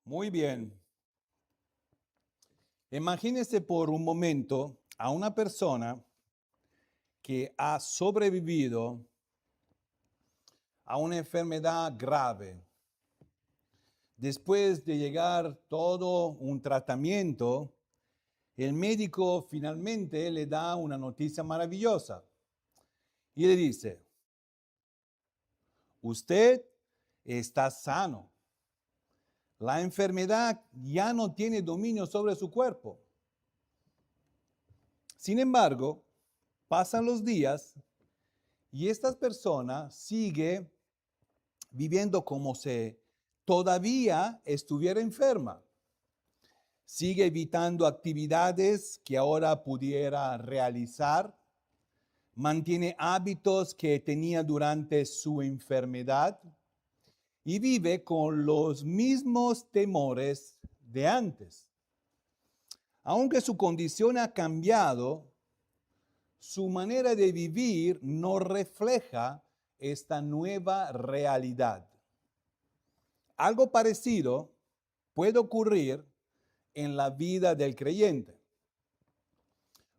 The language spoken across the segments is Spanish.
Muy bien. Imagínese por un momento a una persona que ha sobrevivido a una enfermedad grave. Después de llegar todo un tratamiento, el médico finalmente le da una noticia maravillosa y le dice, usted está sano. La enfermedad ya no tiene dominio sobre su cuerpo. Sin embargo, pasan los días y esta persona sigue viviendo como si todavía estuviera enferma. Sigue evitando actividades que ahora pudiera realizar. Mantiene hábitos que tenía durante su enfermedad y vive con los mismos temores de antes. Aunque su condición ha cambiado, su manera de vivir no refleja esta nueva realidad. Algo parecido puede ocurrir en la vida del creyente.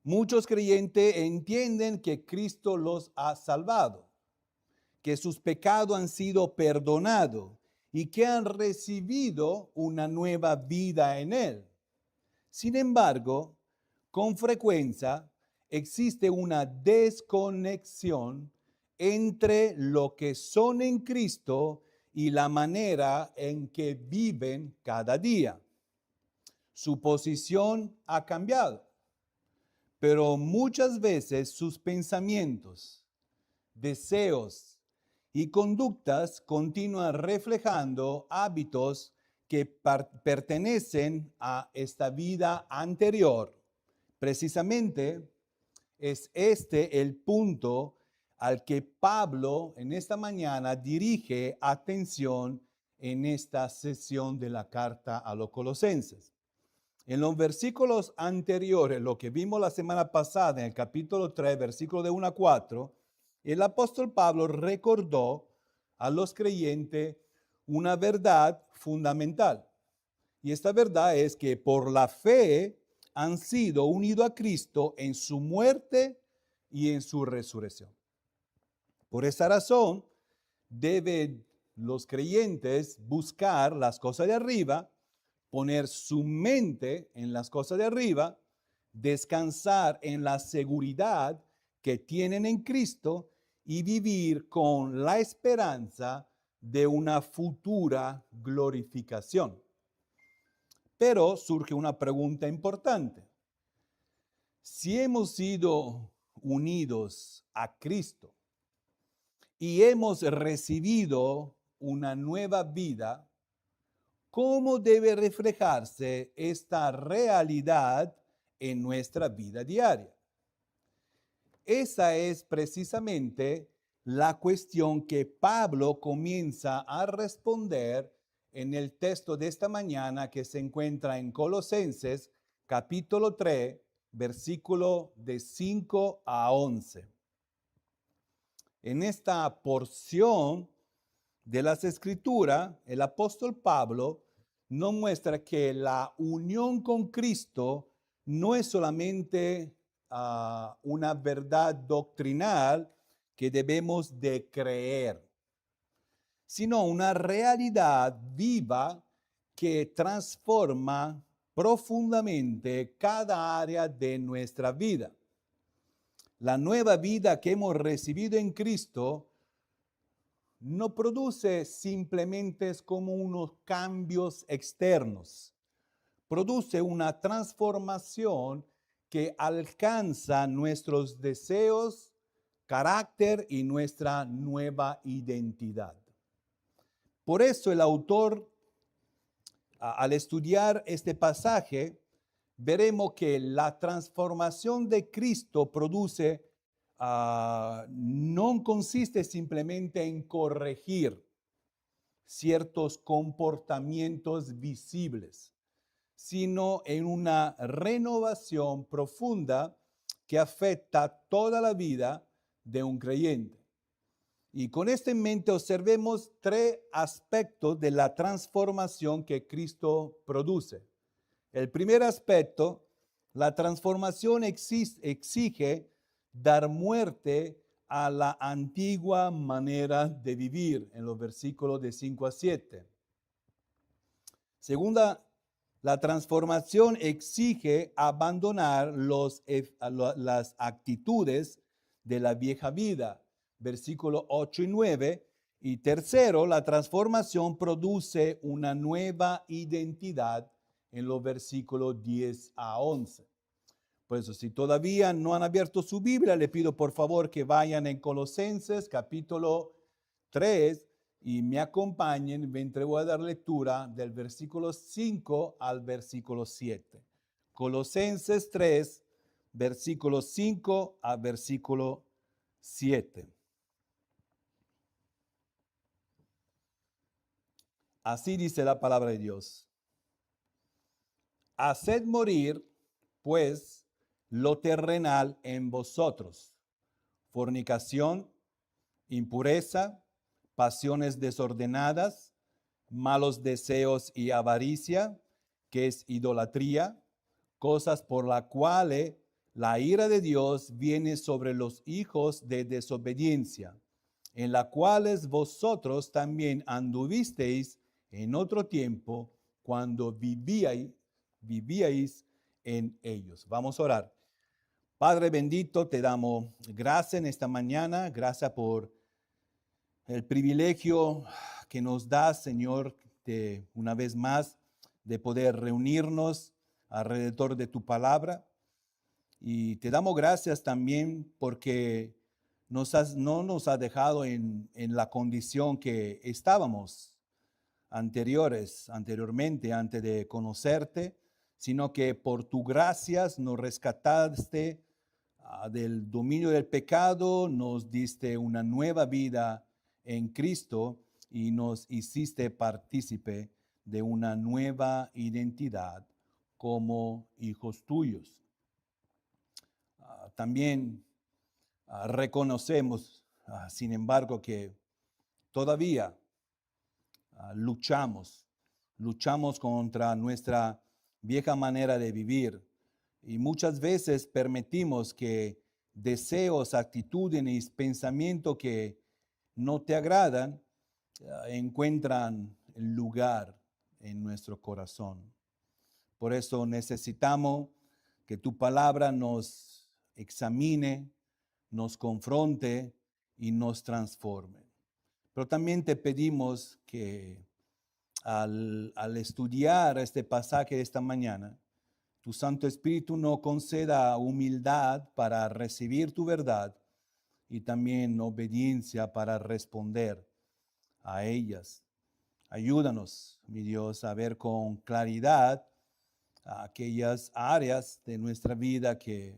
Muchos creyentes entienden que Cristo los ha salvado, que sus pecados han sido perdonados y que han recibido una nueva vida en Él. Sin embargo, con frecuencia existe una desconexión entre lo que son en Cristo y la manera en que viven cada día. Su posición ha cambiado, pero muchas veces sus pensamientos, deseos y conductas continúan reflejando hábitos que pertenecen a esta vida anterior. Precisamente es este el punto al que Pablo en esta mañana dirige atención en esta sesión de la carta a los Colosenses. En los versículos anteriores, lo que vimos la semana pasada en el capítulo 3, versículo de 1 a 4, el apóstol Pablo recordó a los creyentes una verdad fundamental. Y esta verdad es que por la fe han sido unidos a Cristo en su muerte y en su resurrección. Por esta razón, deben los creyentes buscar las cosas de arriba, poner su mente en las cosas de arriba, descansar en la seguridad que tienen en Cristo y vivir con la esperanza de una futura glorificación. Pero surge una pregunta importante. Si hemos sido unidos a Cristo y hemos recibido una nueva vida, ¿cómo debe reflejarse esta realidad en nuestra vida diaria? Esa es precisamente la cuestión que Pablo comienza a responder en el texto de esta mañana que se encuentra en Colosenses capítulo 3, versículo de 5 a 11. En esta porción de las Escrituras, el apóstol Pablo nos muestra que la unión con Cristo no es solamente una verdad doctrinal que debemos de creer, sino una realidad viva que transforma profundamente cada área de nuestra vida. La nueva vida que hemos recibido en Cristo no produce simplemente como unos cambios externos, produce una transformación que alcanza nuestros deseos, carácter y nuestra nueva identidad. Por eso el autor, al estudiar este pasaje, veremos que la transformación de Cristo produce, no consiste simplemente en corregir ciertos comportamientos visibles, sino en una renovación profunda que afecta toda la vida de un creyente. Y con esto en mente observemos tres aspectos de la transformación que Cristo produce. El primer aspecto, la transformación exige dar muerte a la antigua manera de vivir, en los versículos de 5 a 7. Segunda, la transformación exige abandonar las actitudes de la vieja vida, versículos 8 y 9. Y tercero, la transformación produce una nueva identidad en los versículos 10 a 11. Por eso, si todavía no han abierto su Biblia, le pido por favor que vayan en Colosenses capítulo 3 y me acompañen mientras voy a dar lectura del versículo 5 al versículo 7. Colosenses 3, versículo 5 al versículo 7. Así dice la palabra de Dios. Haced morir, pues, lo terrenal en vosotros: fornicación, impureza, pasiones desordenadas, malos deseos y avaricia, que es idolatría, cosas por las cuales la ira de Dios viene sobre los hijos de desobediencia, en las cuales vosotros también anduvisteis en otro tiempo cuando vivíais en ellos. Vamos a orar. Padre bendito, te damos gracias en esta mañana, gracias por el privilegio que nos das, Señor, de una vez más, de poder reunirnos alrededor de tu palabra. Y te damos gracias también porque no nos has dejado en la condición que estábamos anteriormente, antes de conocerte, sino que por tu gracias nos rescataste del dominio del pecado, nos diste una nueva vida en Cristo y nos hiciste partícipe de una nueva identidad como hijos tuyos. También reconocemos, sin embargo, que todavía luchamos contra nuestra vieja manera de vivir y muchas veces permitimos que deseos, actitudes y pensamientos que no te agradan encuentran lugar en nuestro corazón. Por eso necesitamos que tu palabra nos examine, nos confronte y nos transforme. Pero también te pedimos que al estudiar este pasaje de esta mañana, tu Santo Espíritu nos conceda humildad para recibir tu verdad y también obediencia para responder a ellas. Ayúdanos, mi Dios, a ver con claridad aquellas áreas de nuestra vida que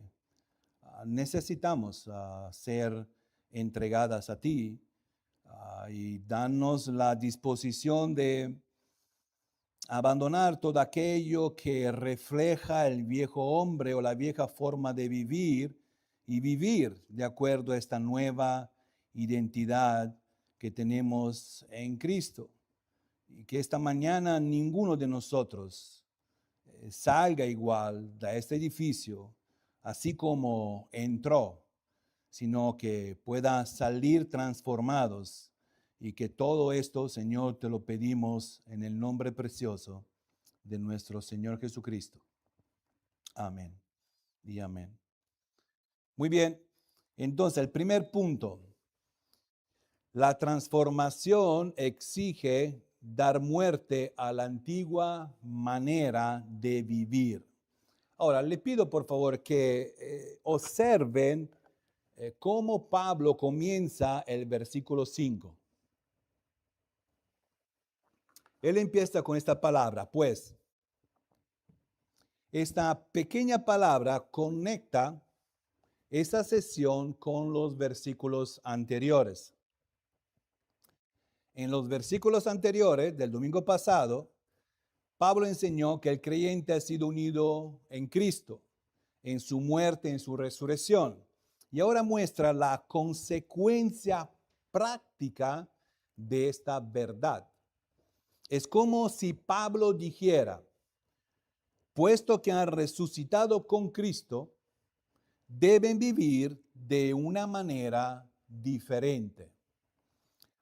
necesitamos ser entregadas a ti, y danos la disposición de abandonar todo aquello que refleja el viejo hombre o la vieja forma de vivir y vivir de acuerdo a esta nueva identidad que tenemos en Cristo. Y que esta mañana ninguno de nosotros salga igual de este edificio, así como entró, sino que pueda salir transformados. Y que todo esto, Señor, te lo pedimos en el nombre precioso de nuestro Señor Jesucristo. Amén y amén. Muy bien, entonces el primer punto. La transformación exige dar muerte a la antigua manera de vivir. Ahora, le pido por favor que observen cómo Pablo comienza el versículo 5. Él empieza con esta palabra, pues. Esta pequeña palabra conecta esa sesión con los versículos anteriores. En los versículos anteriores del domingo pasado, Pablo enseñó que el creyente ha sido unido en Cristo, en su muerte, en su resurrección. Y ahora muestra la consecuencia práctica de esta verdad. Es como si Pablo dijera, puesto que han resucitado con Cristo, deben vivir de una manera diferente.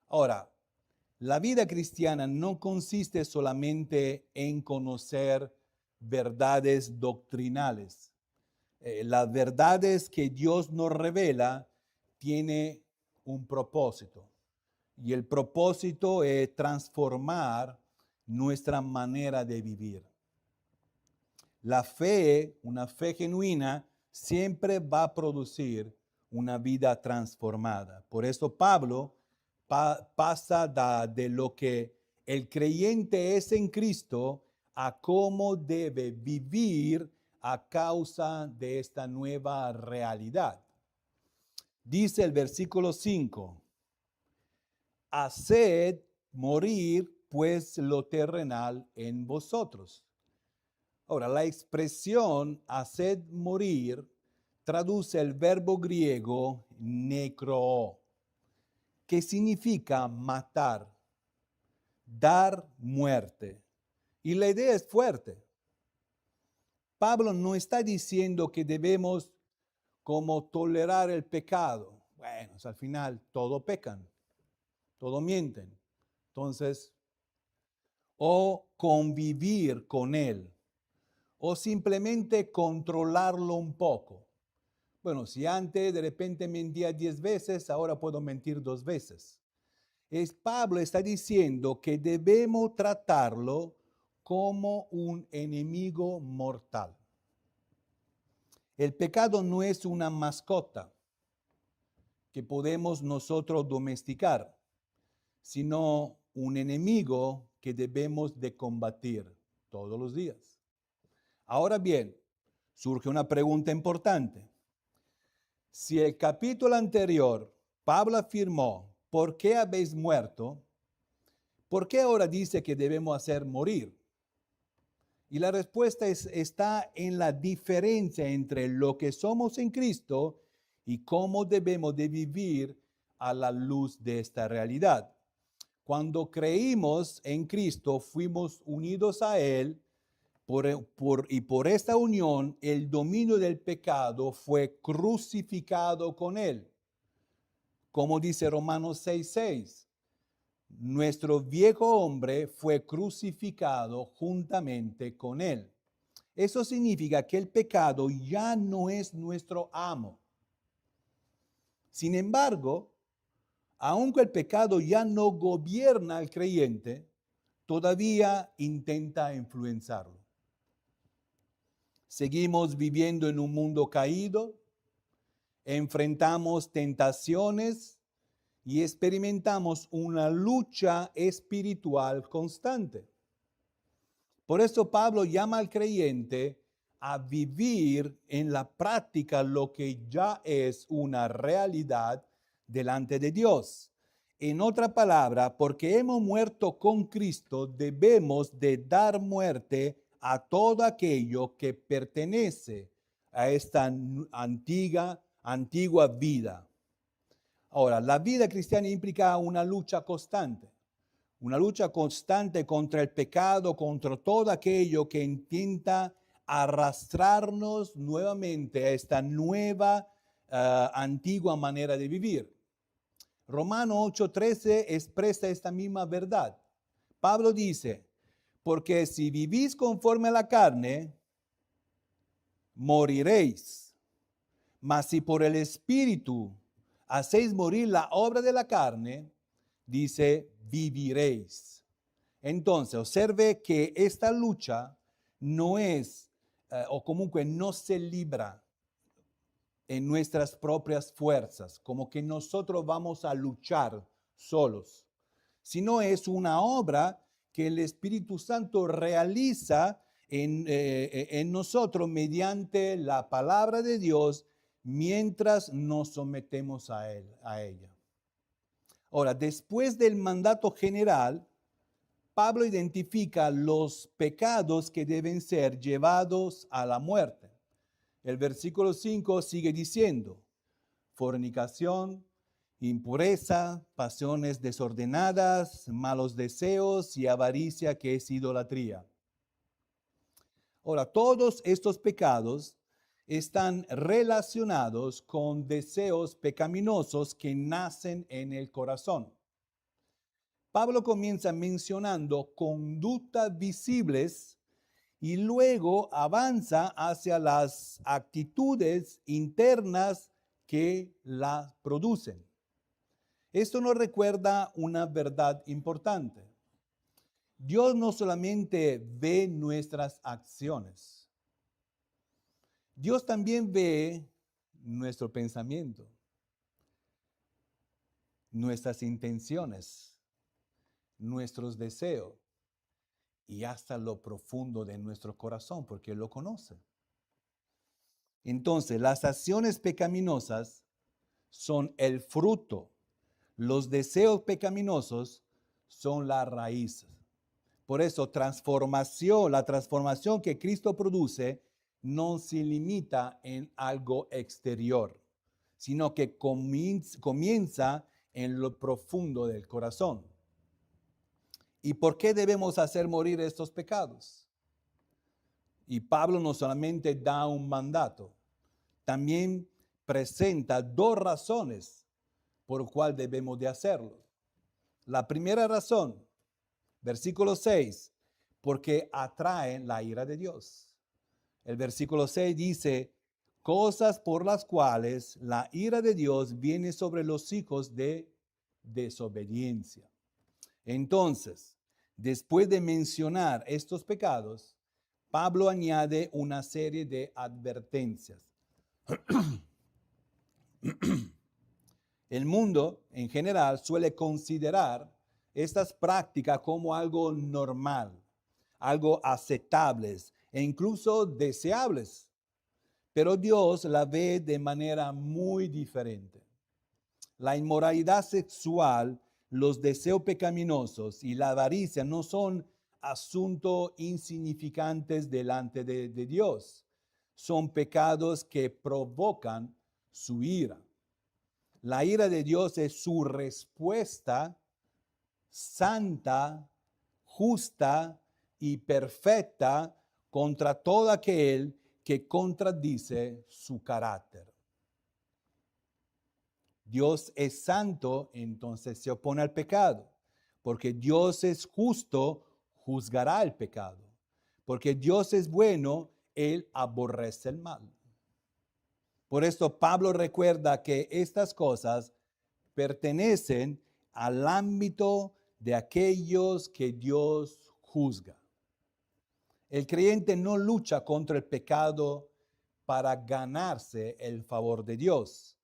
Ahora, la vida cristiana no consiste solamente en conocer verdades doctrinales. Las verdades que Dios nos revela tiene un propósito. Y el propósito es transformar nuestra manera de vivir. La fe, una fe genuina, siempre va a producir una vida transformada. Por eso Pablo pasa de lo que el creyente es en Cristo a cómo debe vivir a causa de esta nueva realidad. Dice el versículo 5, haced morir pues lo terrenal en vosotros. Ahora, la expresión haced morir traduce el verbo griego necro, que significa matar, dar muerte. Y la idea es fuerte. Pablo no está diciendo que debemos como tolerar el pecado. Bueno, al final todo pecan, todo mienten. Entonces, o convivir con él, o simplemente controlarlo un poco. Bueno, si antes de repente mentía 10 veces, ahora puedo mentir 2 veces. Pablo está diciendo que debemos tratarlo como un enemigo mortal. El pecado no es una mascota que podemos nosotros domesticar, sino un enemigo que debemos de combatir todos los días. Ahora bien, surge una pregunta importante. Si el capítulo anterior Pablo afirmó, ¿por qué habéis muerto? ¿Por qué ahora dice que debemos hacer morir? Y la respuesta está en la diferencia entre lo que somos en Cristo y cómo debemos de vivir a la luz de esta realidad. Cuando creímos en Cristo, fuimos unidos a Él y por esta unión el dominio del pecado fue crucificado con Él. Como dice Romanos 6:6, nuestro viejo hombre fue crucificado juntamente con Él. Eso significa que el pecado ya no es nuestro amo. Sin embargo, aunque el pecado ya no gobierna al creyente, todavía intenta influenciarlo. Seguimos viviendo en un mundo caído, enfrentamos tentaciones y experimentamos una lucha espiritual constante. Por eso Pablo llama al creyente a vivir en la práctica lo que ya es una realidad delante de Dios. En otra palabra, porque hemos muerto con Cristo, debemos de dar muerte a todo aquello que pertenece a esta antigua vida. Ahora, la vida cristiana implica una lucha constante contra el pecado, contra todo aquello que intenta arrastrarnos nuevamente a esta nueva, antigua manera de vivir. Romanos 8:13 expresa esta misma verdad. Pablo dice, porque si vivís conforme a la carne, moriréis. Mas si por el Espíritu hacéis morir la obra de la carne, dice, viviréis. Entonces, observe que esta lucha no es, o comunque no se libra en nuestras propias fuerzas, como que nosotros vamos a luchar solos, sino es una obra que el Espíritu Santo realiza en nosotros mediante la palabra de Dios mientras nos sometemos a ella. Ahora, después del mandato general, Pablo identifica los pecados que deben ser llevados a la muerte. El versículo 5 sigue diciendo, fornicación, impureza, pasiones desordenadas, malos deseos y avaricia, que es idolatría. Ahora, todos estos pecados están relacionados con deseos pecaminosos que nacen en el corazón. Pablo comienza mencionando conductas visibles y luego avanza hacia las actitudes internas que las producen. Esto nos recuerda una verdad importante. Dios no solamente ve nuestras acciones, Dios también ve nuestro pensamiento, nuestras intenciones, nuestros deseos y hasta lo profundo de nuestro corazón, porque Él lo conoce. Entonces, las acciones pecaminosas son el fruto. Los deseos pecaminosos son la raíz. Por eso, la transformación que Cristo produce no se limita en algo exterior, sino que comienza en lo profundo del corazón. ¿Y por qué debemos hacer morir estos pecados? Y Pablo no solamente da un mandato, también presenta dos razones por cual debemos de hacerlo. La primera razón, versículo 6, porque atraen la ira de Dios. El versículo 6 dice, cosas por las cuales la ira de Dios viene sobre los hijos de desobediencia. Entonces, después de mencionar estos pecados, Pablo añade una serie de advertencias. El mundo en general suele considerar estas prácticas como algo normal, algo aceptables e incluso deseables. Pero Dios la ve de manera muy diferente. La inmoralidad sexual, los deseos pecaminosos y la avaricia no son asuntos insignificantes delante de Dios. Son pecados que provocan su ira. La ira de Dios es su respuesta santa, justa y perfecta contra todo aquel que contradice su carácter. Dios es santo, entonces se opone al pecado. Porque Dios es justo, juzgará el pecado. Porque Dios es bueno, Él aborrece el mal. Por esto Pablo recuerda que estas cosas pertenecen al ámbito de aquellos que Dios juzga. El creyente no lucha contra el pecado para ganarse el favor de Dios.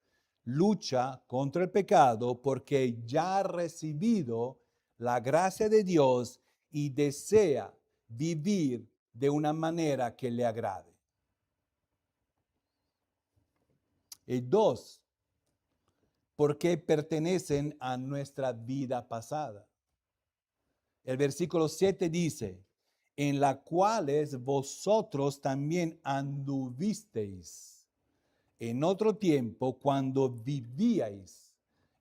Lucha contra el pecado porque ya ha recibido la gracia de Dios y desea vivir de una manera que le agrade. Y dos, porque pertenecen a nuestra vida pasada. El versículo 7 dice, en las cuales vosotros también anduvisteis en otro tiempo cuando vivíais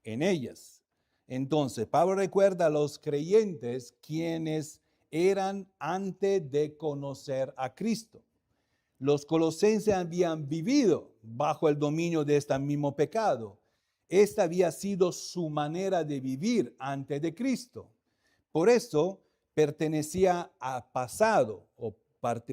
en ellas. Entonces, Pablo recuerda a los creyentes quienes eran antes de conocer a Cristo. Los colosenses habían vivido bajo el dominio de este mismo pecado. Esta había sido su manera de vivir antes de Cristo. Por eso pertenecía al pasado o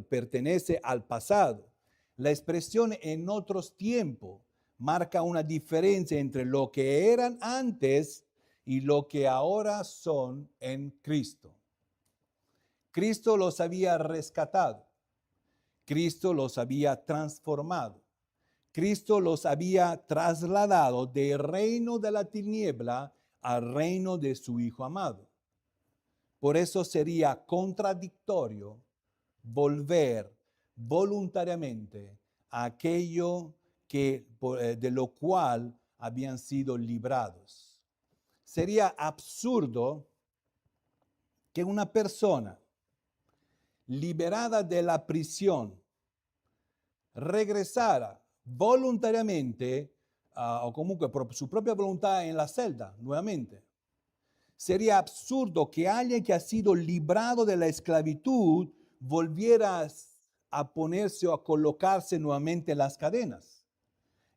pertenece al pasado. La expresión en otros tiempos marca una diferencia entre lo que eran antes y lo que ahora son en Cristo. Cristo los había rescatado. Cristo los había transformado. Cristo los había trasladado del reino de la tiniebla al reino de su Hijo amado. Por eso sería contradictorio volver voluntariamente a aquello de lo cual habían sido librados. Sería absurdo que una persona liberada de la prisión regresara voluntariamente o comunque por su propia voluntad en la celda nuevamente. Sería absurdo que alguien que ha sido librado de la esclavitud volviera a ponerse o a colocarse nuevamente en las cadenas.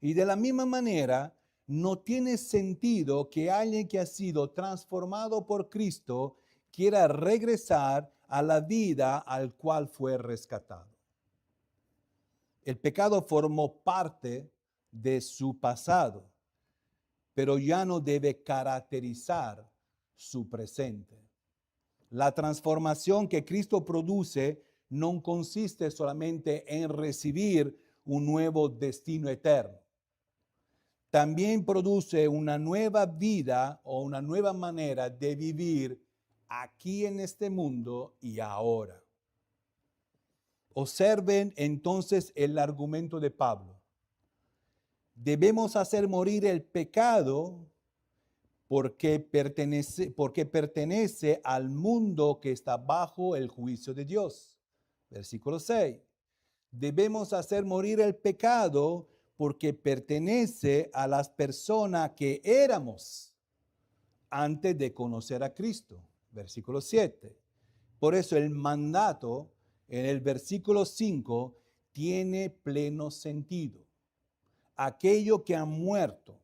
Y de la misma manera, no tiene sentido que alguien que ha sido transformado por Cristo quiera regresar a la vida al cual fue rescatado. El pecado formó parte de su pasado, pero ya no debe caracterizar su presente. La transformación que Cristo produce no consiste solamente en recibir un nuevo destino eterno. También produce una nueva vida o una nueva manera de vivir aquí en este mundo y ahora. Observen entonces el argumento de Pablo. Debemos hacer morir el pecado porque pertenece al mundo que está bajo el juicio de Dios. Versículo 6. Debemos hacer morir el pecado porque pertenece a las personas que éramos antes de conocer a Cristo. Versículo 7. Por eso el mandato en el versículo 5 tiene pleno sentido. Aquellos que han muerto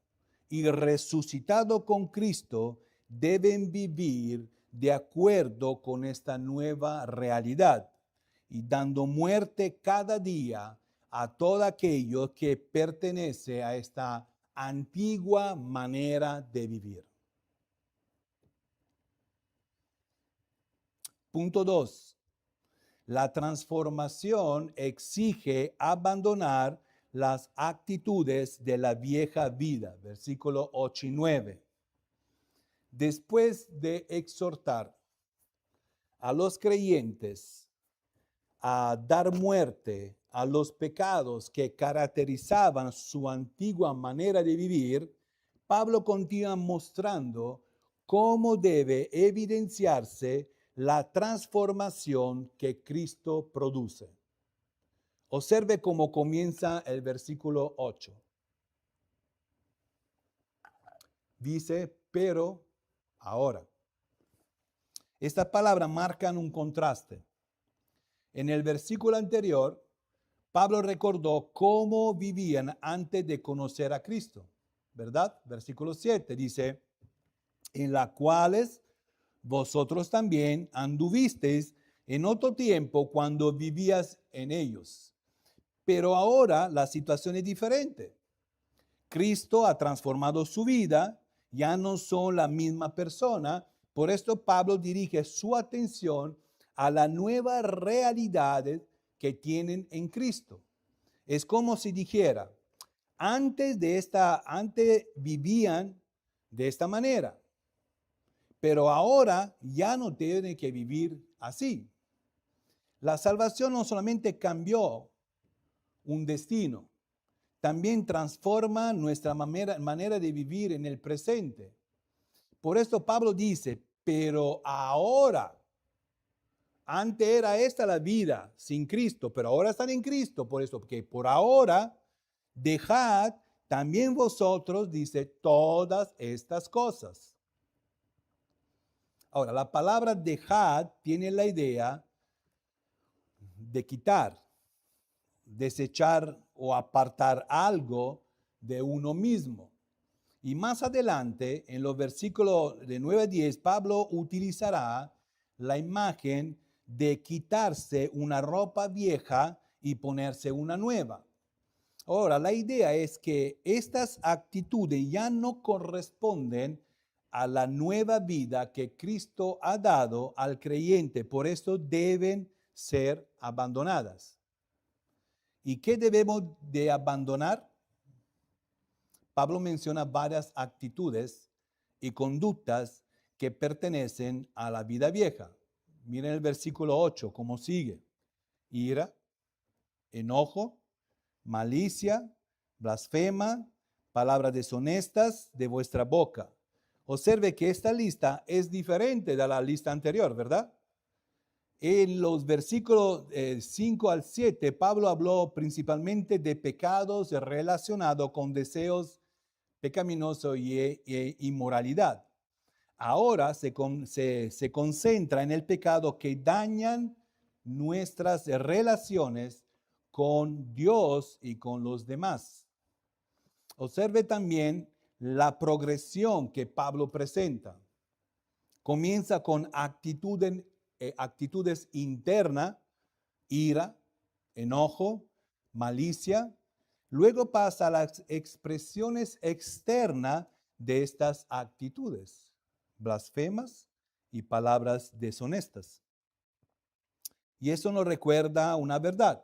y resucitado con Cristo deben vivir de acuerdo con esta nueva realidad y dando muerte cada día a todo aquello que pertenece a esta antigua manera de vivir. Punto 2. La transformación exige abandonar las actitudes de la vieja vida. Versículo 8 y 9. Después de exhortar a los creyentes a dar muerte a los pecados que caracterizaban su antigua manera de vivir, Pablo continúa mostrando cómo debe evidenciarse la transformación que Cristo produce. Observe cómo comienza el versículo 8. Dice, pero ahora. Estas palabras marcan un contraste. En el versículo anterior, Pablo recordó cómo vivían antes de conocer a Cristo, ¿verdad? Versículo 7 dice, en las cuales vosotros también anduvisteis en otro tiempo cuando vivías en ellos. Pero ahora la situación es diferente. Cristo ha transformado su vida, ya no son la misma persona. Por esto Pablo dirige su atención a las nuevas realidades que tienen en Cristo. Es como si dijera, antes vivían de esta manera, pero ahora ya no tienen que vivir así. La salvación no solamente cambió un destino, también transforma nuestra manera de vivir en el presente. Por esto Pablo dice, pero ahora, antes era esta la vida sin Cristo, pero ahora están en Cristo. Por eso, porque por ahora dejad también vosotros, dice, todas estas cosas. Ahora, la palabra dejad tiene la idea de quitar, desechar o apartar algo de uno mismo. Y más adelante, en los versículos de 9 a 10, Pablo utilizará la imagen de quitarse una ropa vieja y ponerse una nueva. Ahora, la idea es que estas actitudes ya no corresponden a la nueva vida que Cristo ha dado al creyente, por eso deben ser abandonadas. ¿Y qué debemos de abandonar? Pablo menciona varias actitudes y conductas que pertenecen a la vida vieja. Miren el versículo 8, cómo sigue. Ira, enojo, malicia, blasfema, palabras deshonestas de vuestra boca. Observe que esta lista es diferente de la lista anterior, ¿verdad? En los versículos 5 al 7, Pablo habló principalmente de pecados relacionados con deseos pecaminoso y inmoralidad. Ahora se concentra en el pecado que dañan nuestras relaciones con Dios y con los demás. Observe también la progresión que Pablo presenta. Comienza con actitudes internas, ira, enojo, malicia. Luego pasa a las expresiones externas de estas actitudes, blasfemas y palabras deshonestas. Y eso nos recuerda una verdad.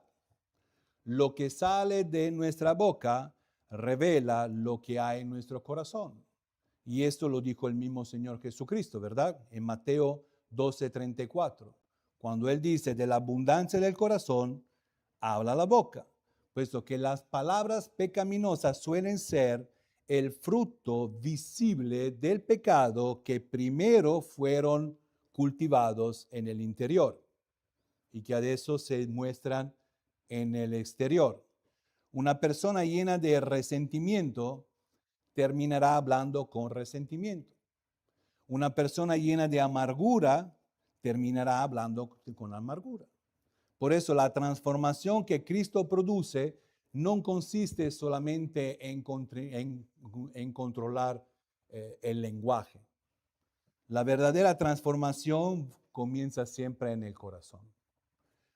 Lo que sale de nuestra boca revela lo que hay en nuestro corazón. Y esto lo dijo el mismo Señor Jesucristo, ¿verdad? En Mateo 12:34. Cuando Él dice, de la abundancia del corazón, habla la boca. Puesto que las palabras pecaminosas suelen ser el fruto visible del pecado que primero fueron cultivados en el interior y que a eso se muestran en el exterior. Una persona llena de resentimiento terminará hablando con resentimiento. Una persona llena de amargura terminará hablando con amargura. Por eso la transformación que Cristo produce no consiste solamente en controlar el lenguaje. La verdadera transformación comienza siempre en el corazón.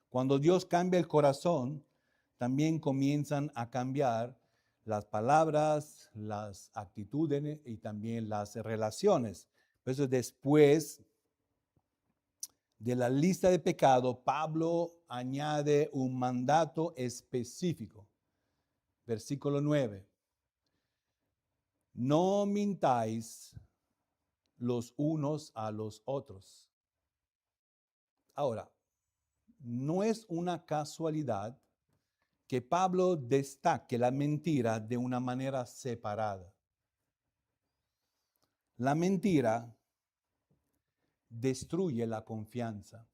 Cuando Dios cambia el corazón, también comienzan a cambiar las palabras, las actitudes y también las relaciones. Por eso después de la lista de pecado, Pablo añade un mandato específico. Versículo 9. No mintáis los unos a los otros. Ahora, no es una casualidad que Pablo destaque la mentira de una manera separada. La mentira destruye la confianza.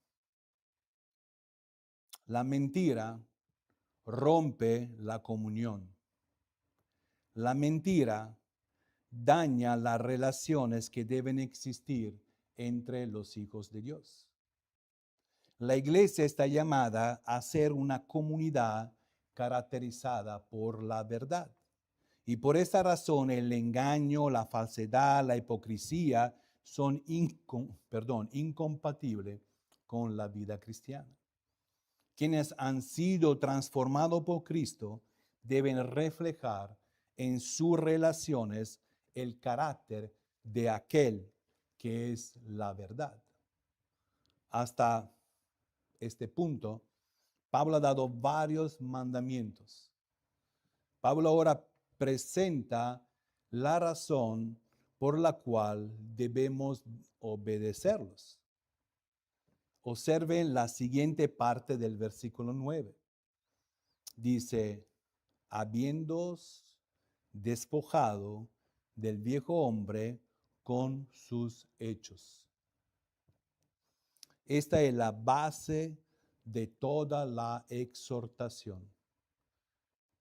La mentira rompe la comunión. La mentira daña las relaciones que deben existir entre los hijos de Dios. La iglesia está llamada a ser una comunidad caracterizada por la verdad. Y por esa razón el engaño, la falsedad, la hipocresía son incompatibles con la vida cristiana. Quienes han sido transformados por Cristo deben reflejar en sus relaciones el carácter de aquel que es la verdad. Hasta este punto, Pablo ha dado varios mandamientos. Pablo ahora presenta la razón por la cual debemos obedecerlos. Observen la siguiente parte del versículo 9. Dice, habiéndoos despojado del viejo hombre con sus hechos. Esta es la base de toda la exhortación.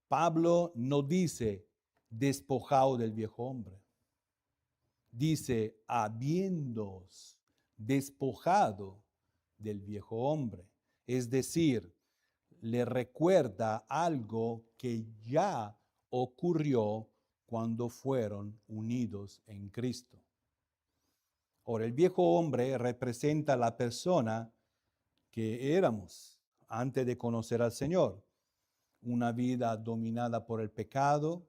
Pablo no dice despojado del viejo hombre. Dice habiéndoos despojado del viejo hombre. Es decir, le recuerda algo que ya ocurrió cuando fueron unidos en Cristo. Ahora, el viejo hombre representa la persona que éramos antes de conocer al Señor. Una vida dominada por el pecado,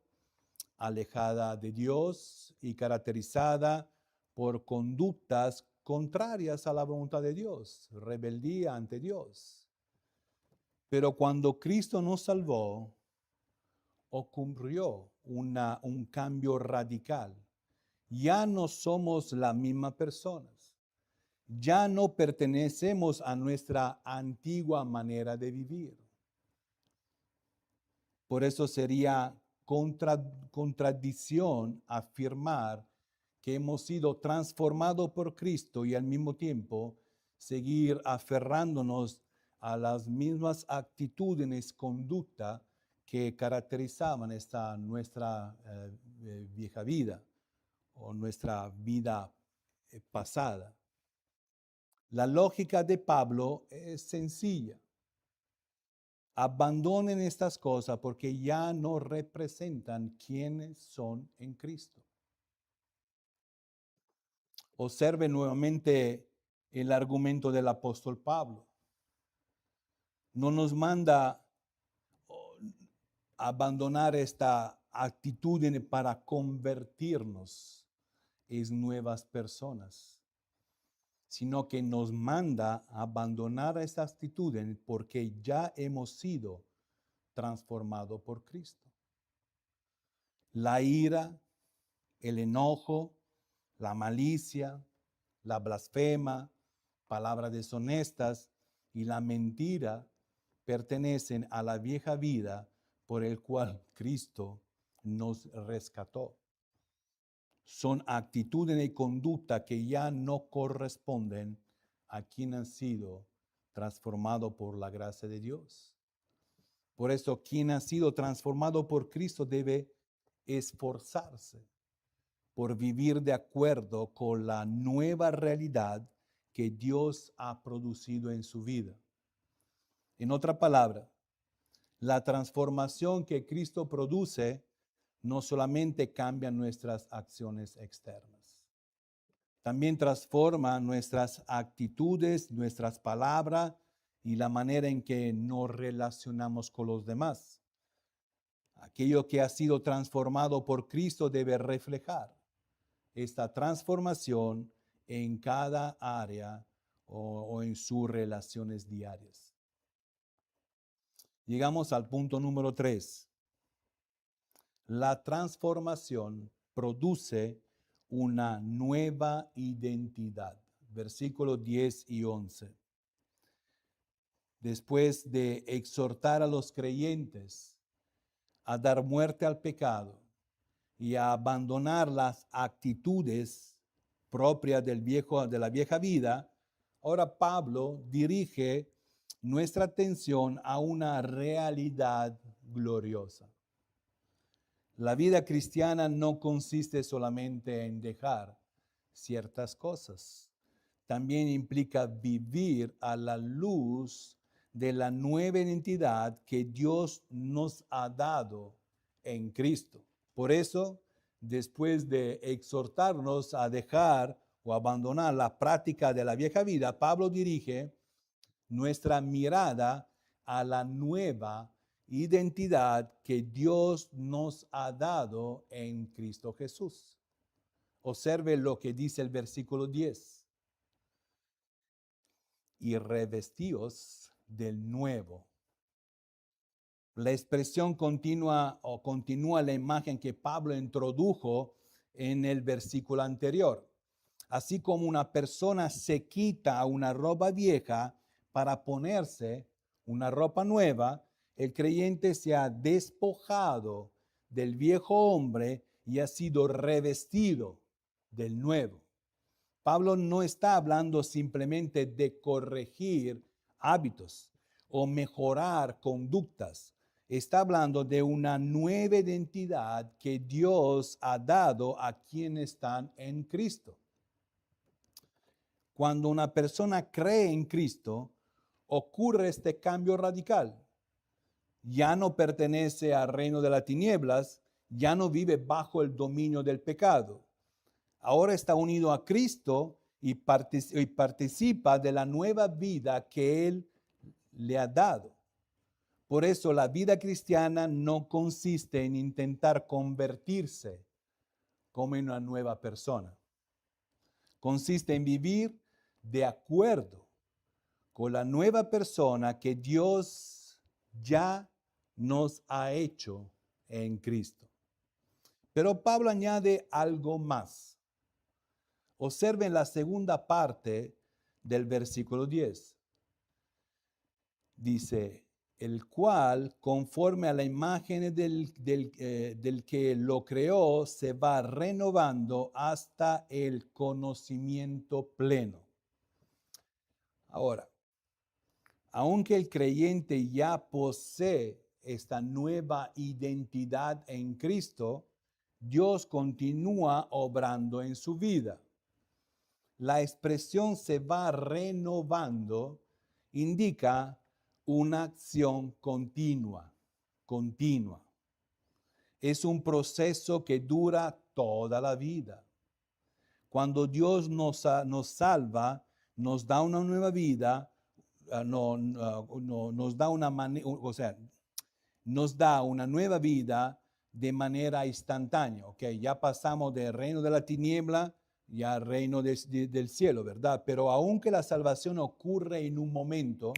alejada de Dios y caracterizada por conductas contrarias a la voluntad de Dios, rebeldía ante Dios. Pero cuando Cristo nos salvó, ocurrió un cambio radical. Ya no somos las mismas personas. Ya no pertenecemos a nuestra antigua manera de vivir. Por eso sería contradicción afirmar que hemos sido transformados por Cristo y al mismo tiempo seguir aferrándonos a las mismas actitudes, conducta que caracterizaban esta nuestra vieja vida o nuestra vida pasada. La lógica de Pablo es sencilla. Abandonen estas cosas porque ya no representan quiénes son en Cristo. Observe nuevamente el argumento del apóstol Pablo. No nos manda abandonar esta actitud para convertirnos en nuevas personas, sino que nos manda a abandonar esta actitud porque ya hemos sido transformados por Cristo. La ira, el enojo, la malicia, la blasfema, palabras deshonestas y la mentira pertenecen a la vieja vida por el cual Cristo nos rescató. Son actitudes y conducta que ya no corresponden a quien han sido transformado por la gracia de Dios. Por eso, quien ha sido transformado por Cristo debe esforzarse por vivir de acuerdo con la nueva realidad que Dios ha producido en su vida. En otra palabra, la transformación que Cristo produce no solamente cambia nuestras acciones externas, también transforma nuestras actitudes, nuestras palabras y la manera en que nos relacionamos con los demás. Aquello que ha sido transformado por Cristo debe reflejar esta transformación en cada área o en sus relaciones diarias. Llegamos al punto número 3. La transformación produce una nueva identidad. Versículos 10 y 11. Después de exhortar a los creyentes a dar muerte al pecado y a abandonar las actitudes propias de la vieja vida, ahora Pablo dirige nuestra atención a una realidad gloriosa. La vida cristiana no consiste solamente en dejar ciertas cosas. También implica vivir a la luz de la nueva identidad que Dios nos ha dado en Cristo. Por eso, después de exhortarnos a dejar o abandonar la práctica de la vieja vida, Pablo dirige nuestra mirada a la nueva identidad que Dios nos ha dado en Cristo Jesús. Observe lo que dice el versículo 10. Y revestíos del nuevo. La expresión continúa la imagen que Pablo introdujo en el versículo anterior. Así como una persona se quita una ropa vieja para ponerse una ropa nueva, el creyente se ha despojado del viejo hombre y ha sido revestido del nuevo. Pablo no está hablando simplemente de corregir hábitos o mejorar conductas. Está hablando de una nueva identidad que Dios ha dado a quienes están en Cristo. Cuando una persona cree en Cristo, ocurre este cambio radical. Ya no pertenece al reino de las tinieblas, ya no vive bajo el dominio del pecado. Ahora está unido a Cristo y participa de la nueva vida que Él le ha dado. Por eso la vida cristiana no consiste en intentar convertirse como en una nueva persona. Consiste en vivir de acuerdo con la nueva persona que Dios ya nos ha hecho en Cristo. Pero Pablo añade algo más. Observen la segunda parte del versículo 10. Dice, el cual, conforme a la imagen del que lo creó, se va renovando hasta el conocimiento pleno. Ahora, aunque el creyente ya posee esta nueva identidad en Cristo, Dios continúa obrando en su vida. La expresión se va renovando, indica una acción continua. Es un proceso que dura toda la vida. Cuando Dios nos salva, nos da una nueva vida, nos da nos da una nueva vida de manera instantánea. ¿Okay? Ya pasamos del reino de la tiniebla ya al reino del cielo, ¿verdad? Pero aunque la salvación ocurre en un momento,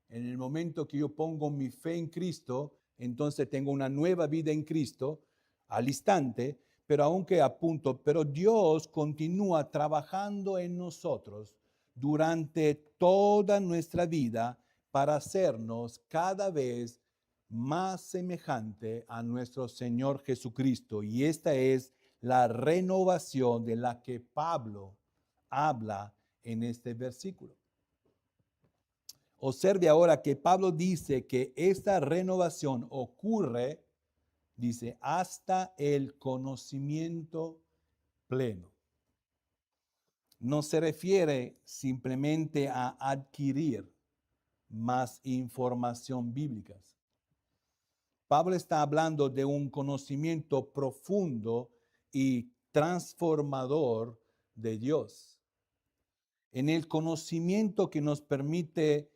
en el momento que yo pongo mi fe en Cristo, entonces tengo una nueva vida en Cristo al instante, pero Dios continúa trabajando en nosotros durante toda nuestra vida para hacernos cada vez más semejante a nuestro Señor Jesucristo. Y esta es la renovación de la que Pablo habla en este versículo. Observe ahora que Pablo dice que esta renovación ocurre, dice, hasta el conocimiento pleno. No se refiere simplemente a adquirir más información bíblica. Pablo está hablando de un conocimiento profundo y transformador de Dios. En el conocimiento que nos permite,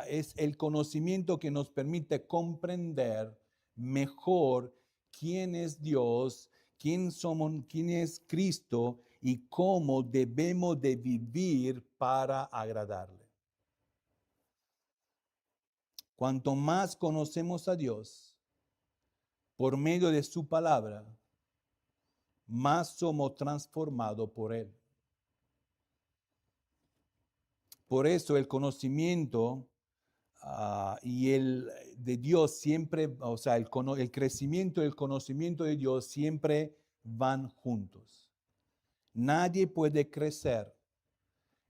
es el conocimiento que nos permite comprender mejor quién es Dios, quién es Cristo y cómo debemos de vivir para agradarle. Cuanto más conocemos a Dios por medio de su palabra, más somos transformados por Él. Por eso el conocimiento de Dios siempre, el crecimiento y el conocimiento de Dios siempre van juntos. Nadie puede crecer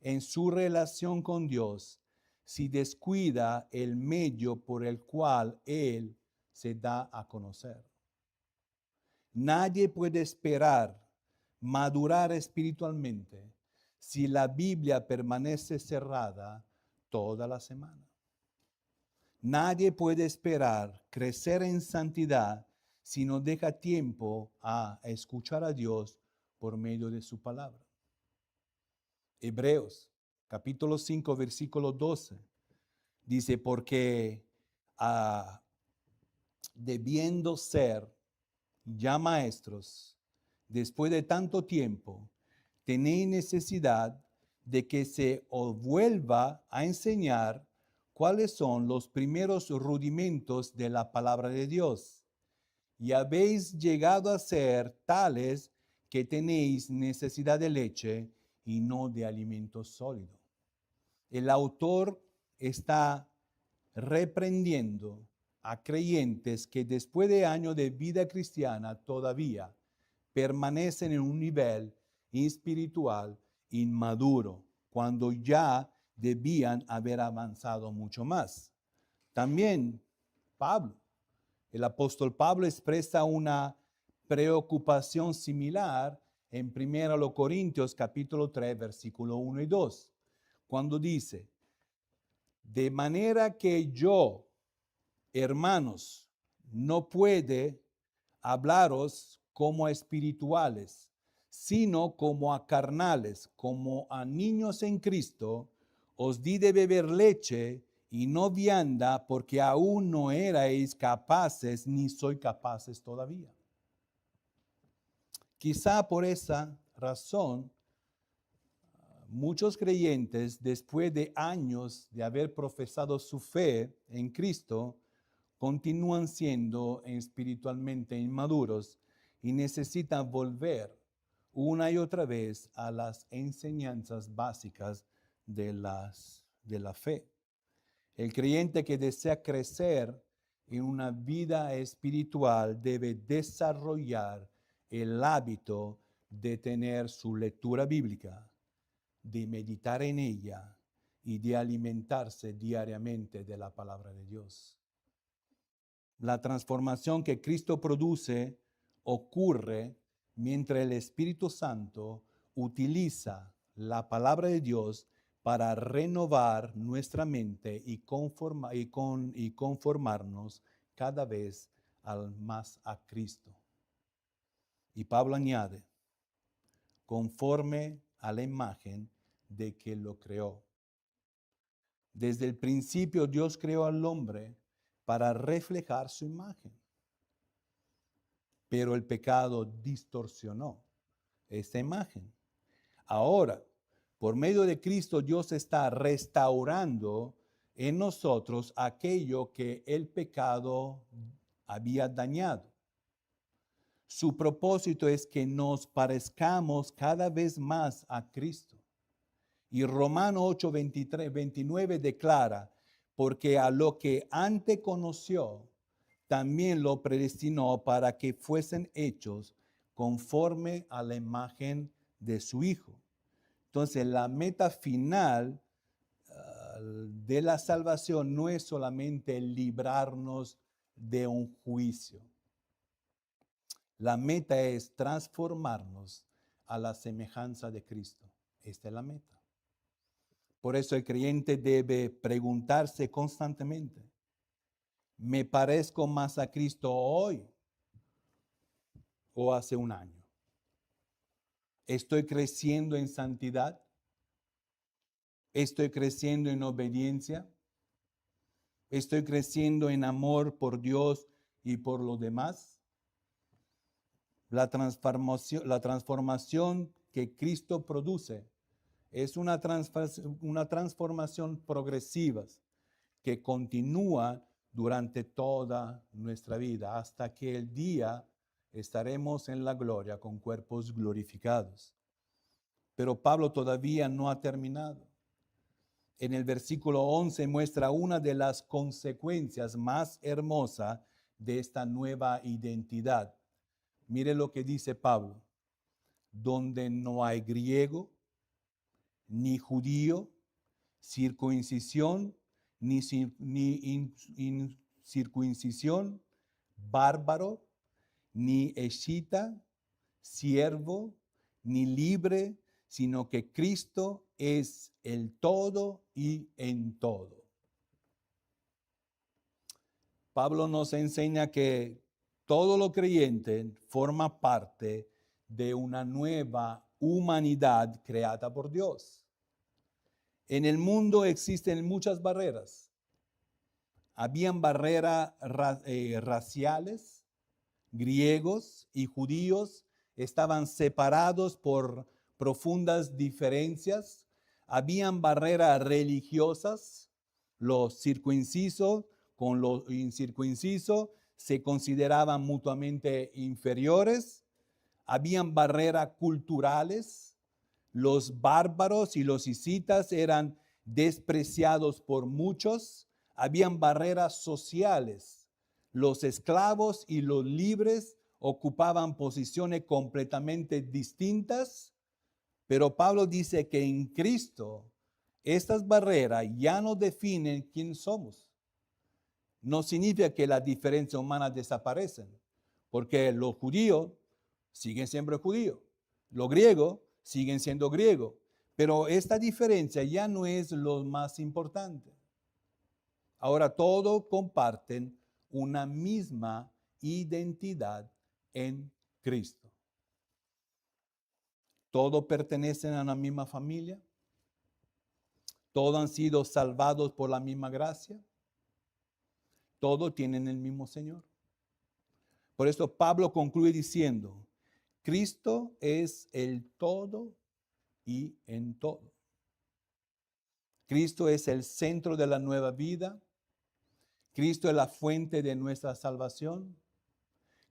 en su relación con Dios si descuida el medio por el cual Él se da a conocer. Nadie puede esperar madurar espiritualmente si la Biblia permanece cerrada toda la semana. Nadie puede esperar crecer en santidad si no deja tiempo a escuchar a Dios por medio de su palabra. Hebreos capítulo 5, versículo 12, dice, porque debiendo ser ya maestros, después de tanto tiempo, tenéis necesidad de que se os vuelva a enseñar cuáles son los primeros rudimentos de la palabra de Dios. Y habéis llegado a ser tales que tenéis necesidad de leche y no de alimento sólido. El autor está reprendiendo a creyentes que después de años de vida cristiana todavía permanecen en un nivel espiritual inmaduro, cuando ya debían haber avanzado mucho más. También el apóstol Pablo expresa una preocupación similar en 1 Corintios capítulo 3, versículo 1 y 2, cuando dice, de manera que yo, hermanos, no puede hablaros como a espirituales, sino como a carnales, como a niños en Cristo, os di de beber leche y no vianda, porque aún no erais capaces, ni sois capaces todavía. Quizá por esa razón, muchos creyentes, después de años de haber profesado su fe en Cristo, continúan siendo espiritualmente inmaduros y necesitan volver una y otra vez a las enseñanzas básicas de la fe. El creyente que desea crecer en una vida espiritual debe desarrollar el hábito de tener su lectura bíblica, de meditar en ella y de alimentarse diariamente de la palabra de Dios. La transformación que Cristo produce ocurre mientras el Espíritu Santo utiliza la palabra de Dios para renovar nuestra mente y conformarnos cada vez más a Cristo. Y Pablo añade, conforme a la imagen de que lo creó. Desde el principio Dios creó al hombre para reflejar su imagen. Pero el pecado distorsionó esta imagen. Ahora, por medio de Cristo, Dios está restaurando en nosotros aquello que el pecado había dañado. Su propósito es que nos parezcamos cada vez más a Cristo. Y Romanos 8, 29 declara, porque a lo que antes conoció, también lo predestinó para que fuesen hechos conforme a la imagen de su Hijo. Entonces, la meta final de la salvación no es solamente librarnos de un juicio. La meta es transformarnos a la semejanza de Cristo. Esta es la meta. Por eso el creyente debe preguntarse constantemente, ¿me parezco más a Cristo hoy o hace un año? ¿Estoy creciendo en santidad? ¿Estoy creciendo en obediencia? ¿Estoy creciendo en amor por Dios y por los demás? La transformación que Cristo produce es una transformación progresiva que continúa durante toda nuestra vida, hasta que el día estaremos en la gloria con cuerpos glorificados. Pero Pablo todavía no ha terminado. En el versículo 11 muestra una de las consecuencias más hermosas de esta nueva identidad. Mire lo que dice Pablo. Donde no hay griego, ni judío, circuncisión, ni incircuncisión, bárbaro, ni escita, siervo, ni libre, sino que Cristo es el todo y en todo. Pablo nos enseña que todo lo creyente forma parte de una nueva humanidad creada por Dios. En el mundo existen muchas barreras. Habían barreras raciales, griegos y judíos estaban separados por profundas diferencias. Habían barreras religiosas. Los circuncisos con los incircuncisos se consideraban mutuamente inferiores. Habían barreras culturales. Los bárbaros y los hititas eran despreciados por muchos. Habían barreras sociales. Los esclavos y los libres ocupaban posiciones completamente distintas. Pero Pablo dice que en Cristo estas barreras ya no definen quién somos. No significa que las diferencias humanas desaparecen, porque los judíos siguen siendo judíos, los griegos siguen siendo griegos, pero esta diferencia ya no es lo más importante. Ahora todos comparten una misma identidad en Cristo. Todos pertenecen a la misma familia. Todos han sido salvados por la misma gracia. Todos tienen el mismo Señor. Por eso Pablo concluye diciendo, Cristo es el todo y en todo. Cristo es el centro de la nueva vida. Cristo es la fuente de nuestra salvación.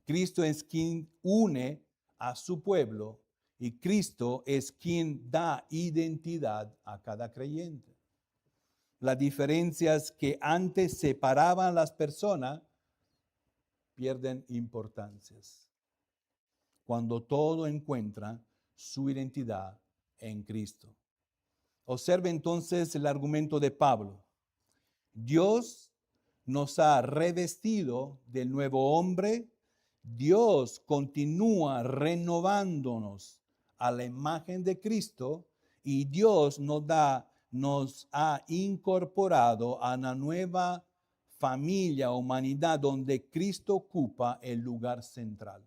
Cristo es quien une a su pueblo y Cristo es quien da identidad a cada creyente. Las diferencias que antes separaban a las personas pierden importancias cuando todo encuentra su identidad en Cristo. Observe entonces el argumento de Pablo. Dios nos ha revestido del nuevo hombre. Dios continúa renovándonos a la imagen de Cristo y Dios nos ha incorporado a una nueva familia, humanidad, donde Cristo ocupa el lugar central.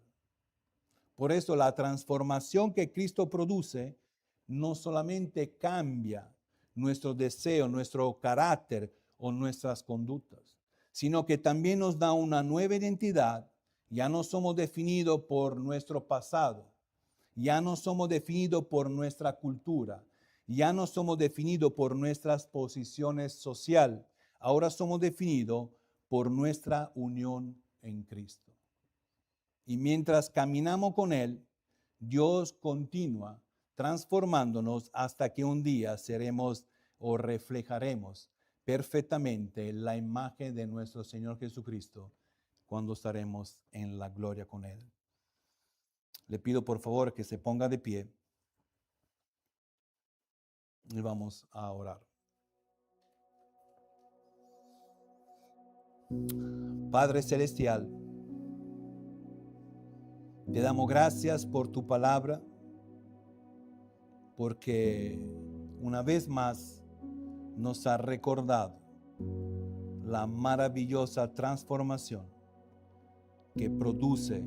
Por eso la transformación que Cristo produce no solamente cambia nuestro deseo, nuestro carácter o nuestras conductas, sino que también nos da una nueva identidad. Ya no somos definidos por nuestro pasado, ya no somos definidos por nuestra cultura, ya no somos definidos por nuestras posiciones sociales, ahora somos definidos por nuestra unión en Cristo. Y mientras caminamos con Él, Dios continúa transformándonos hasta que un día seremos o reflejaremos perfectamente la imagen de nuestro Señor Jesucristo cuando estaremos en la gloria con Él. Le pido por favor que se ponga de pie y vamos a orar. Padre Celestial, te damos gracias por tu palabra, porque una vez más nos ha recordado la maravillosa transformación que produce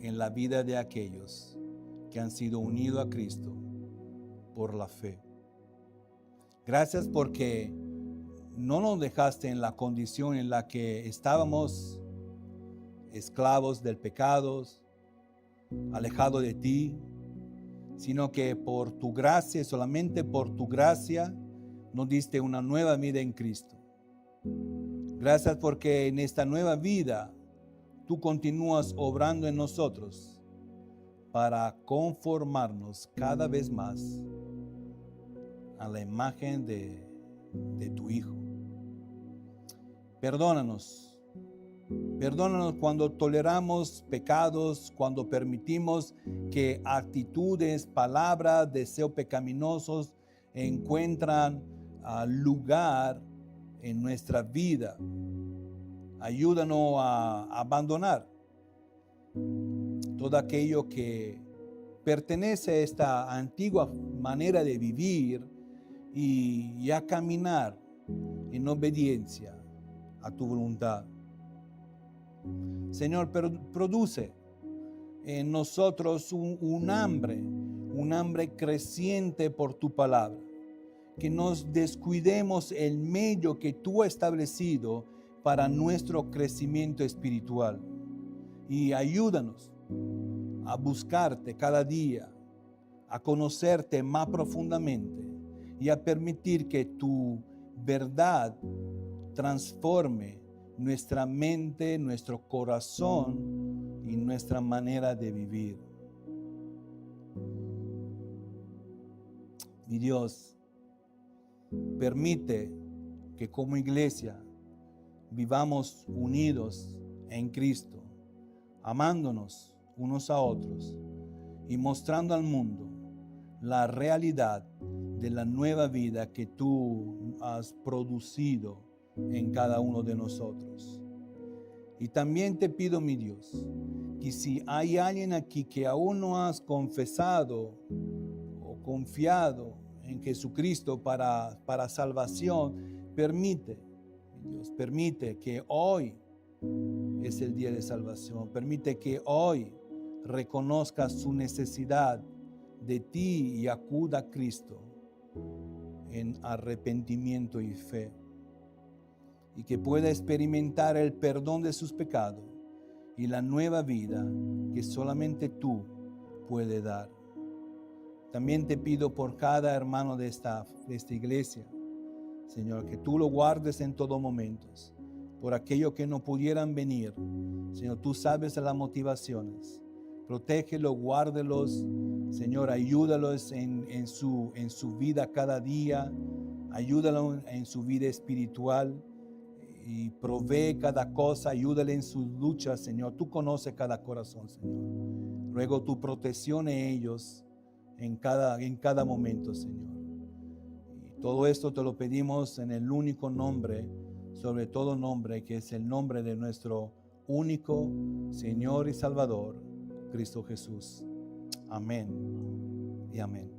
en la vida de aquellos que han sido unidos a Cristo por la fe. Gracias porque no nos dejaste en la condición en la que estábamos, esclavos del pecado, alejados de ti, sino que por tu gracia, solamente por tu gracia, nos diste una nueva vida en Cristo. Gracias porque en esta nueva vida tú continúas obrando en nosotros para conformarnos cada vez más a la imagen de tu Hijo. Perdónanos cuando toleramos pecados, cuando permitimos que actitudes, palabras, deseos pecaminosos encuentran lugar en nuestra vida. Ayúdanos a abandonar todo aquello que pertenece a esta antigua manera de vivir y a caminar en obediencia a tu voluntad. Señor, produce en nosotros un hambre creciente por tu palabra. Que nos descuidemos el medio que tú has establecido para nuestro crecimiento espiritual. Y ayúdanos a buscarte cada día, a conocerte más profundamente y a permitir que tu verdad transforme nuestra mente, nuestro corazón y nuestra manera de vivir. Mi Dios, permite que como iglesia vivamos unidos en Cristo, amándonos unos a otros y mostrando al mundo la realidad de la nueva vida que tú has producido en cada uno de nosotros. Y también te pido, mi Dios, que si hay alguien aquí que aún no has confesado o confiado en Jesucristo para salvación, permite, Dios, permite que hoy es el día de salvación. Permite que hoy reconozca su necesidad de ti y acuda a Cristo en arrepentimiento y fe. Y que pueda experimentar el perdón de sus pecados y la nueva vida que solamente tú puedes dar. También te pido por cada hermano de esta iglesia, Señor, que tú lo guardes en todo momento. Por aquellos que no pudieran venir, Señor, tú sabes las motivaciones. Protégelos, guárdelos, Señor, ayúdalos en su vida cada día. Ayúdalos en su vida espiritual y provee cada cosa. Ayúdale en sus luchas, Señor. Tú conoces cada corazón, Señor. Ruego tu protección en ellos en cada momento, Señor. Todo esto te lo pedimos en el único nombre, sobre todo nombre, que es el nombre de nuestro único Señor y Salvador, Cristo Jesús. Amén y amén.